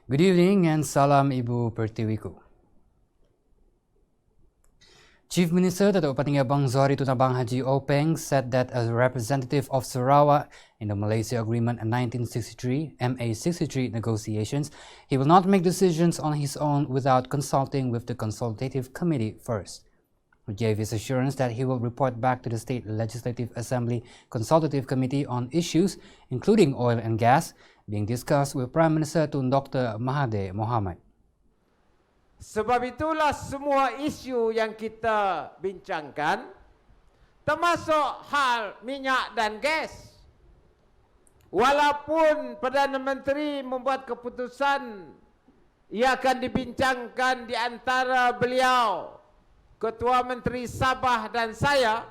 Good evening and salam Ibu Pertiwiku. Chief Minister Datuk Patinggi Abang Zohari Tun Abang Haji Openg said that as a representative of Sarawak in the Malaysia Agreement in 1963 MA63 negotiations, he will not make decisions on his own without consulting with the Consultative Committee first. He gave his assurance that he will report back to the State Legislative Assembly Consultative Committee on issues including oil and gas being discussed with Prime Minister Tun Dr. Mahathir Mohamad. Sebab itulah semua isu yang kita bincangkan, termasuk hal minyak dan gas. Walaupun Perdana Menteri membuat keputusan, ia akan dibincangkan di antara beliau, Ketua Menteri Sabah dan saya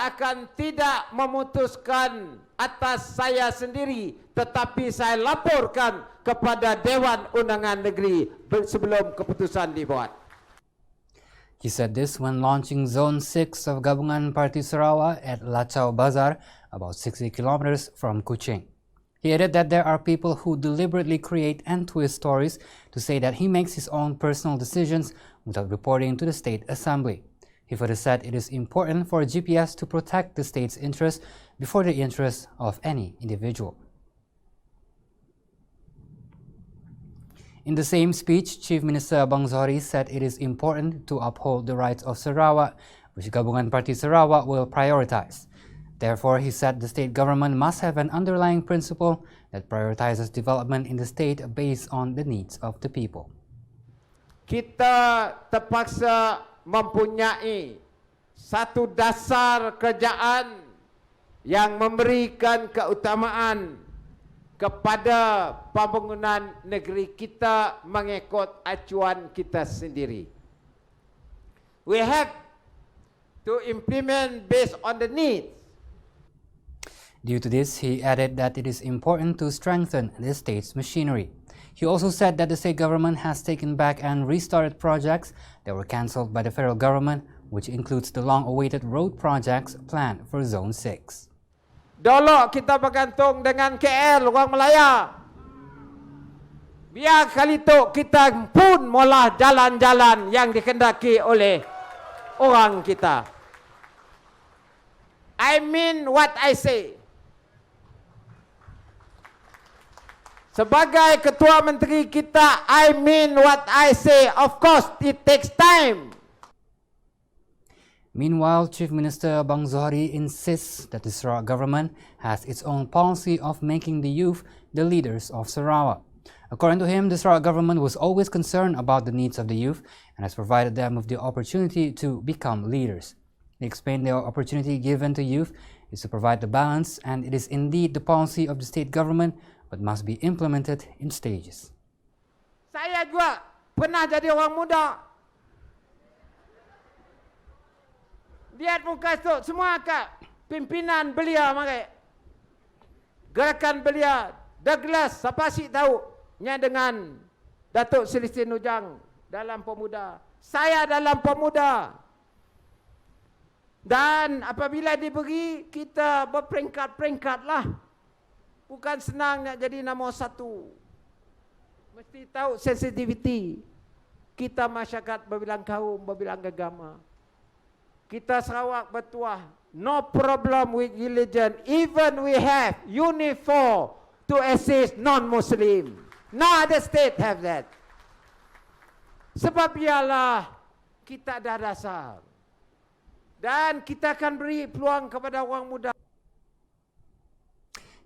akan tidak memutuskan atas saya sendiri, tetapi saya laporkan kepada Dewan Undangan Negeri sebelum keputusan dibuat. He said this when launching Zone 6 of Gabungan Parti Sarawak at Lachau Bazar, about 60 kilometers from Kuching. He added that there are people who deliberately create and twist stories to say that he makes his own personal decisions without reporting to the State Assembly. He further said it is important for GPS to protect the state's interests before the interests of any individual. In the same speech, Chief Minister Abang Zohari said it is important to uphold the rights of Sarawak, which Gabungan Parti Sarawak will prioritize. Therefore, he said the state government must have an underlying principle that prioritizes development in the state based on the needs of the people. Kita terpaksa mempunyai satu dasar kerajaan yang memberikan keutamaan kepada pembangunan negeri kita mengikut acuan kita sendiri. We have to implement based on the needs. Due to this, he added that it is important to strengthen the state's machinery. He also said that the state government has taken back and restarted projects that were cancelled by the federal government, which includes the long-awaited road projects planned for Zone 6. Dulu kita bergantung dengan KL, orang Melaya. Biar kali itu kita pun mula jalan-jalan yang dikendaki oleh orang kita. I mean what I say. Sebagai Ketua Menteri kita, I mean what I say. Of course, it takes time. Meanwhile, Chief Minister Abang Zohari insists that the Sarawak government has its own policy of making the youth the leaders of Sarawak. According to him, the Sarawak government was always concerned about the needs of the youth and has provided them with the opportunity to become leaders. He explained the opportunity given to youth is to provide the balance, and it is indeed the policy of the state government but must be implemented in stages. Saya juga pernah jadi orang muda. Lihat muka tu, semua kat pimpinan belia mari. Gerakan belia, Douglas, siapa sih tahu? Nya dengan Datuk Seri Nujang dalam pemuda. Saya dalam pemuda. Dan apabila diberi, kita berperingkat-peringkat lah. Bukan senang nak jadi nombor satu. Mesti tahu sensitivity. Kita masyarakat berbilang kaum, berbilang agama. Kita Sarawak bertuah, no problem with religion. Even we have uniform to assist non-Muslim. No other state have that. Sebab ialah kita ada dasar. Dan kita akan beri peluang kepada orang muda.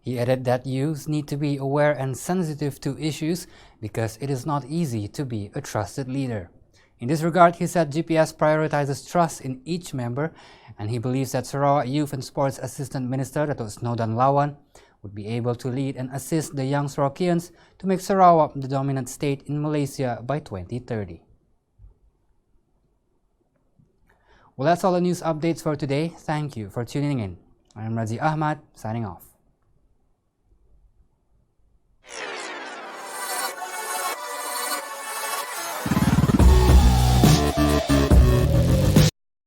He added that youths need to be aware and sensitive to issues because it is not easy to be a trusted leader. In this regard, he said GPS prioritizes trust in each member, and he believes that Sarawak Youth and Sports Assistant Minister Datuk Snowdan Lawan would be able to lead and assist the young Sarawakians to make Sarawak the dominant state in Malaysia by 2030. Well, that's all the news updates for today. Thank you for tuning in. I'm Razi Ahmad, signing off.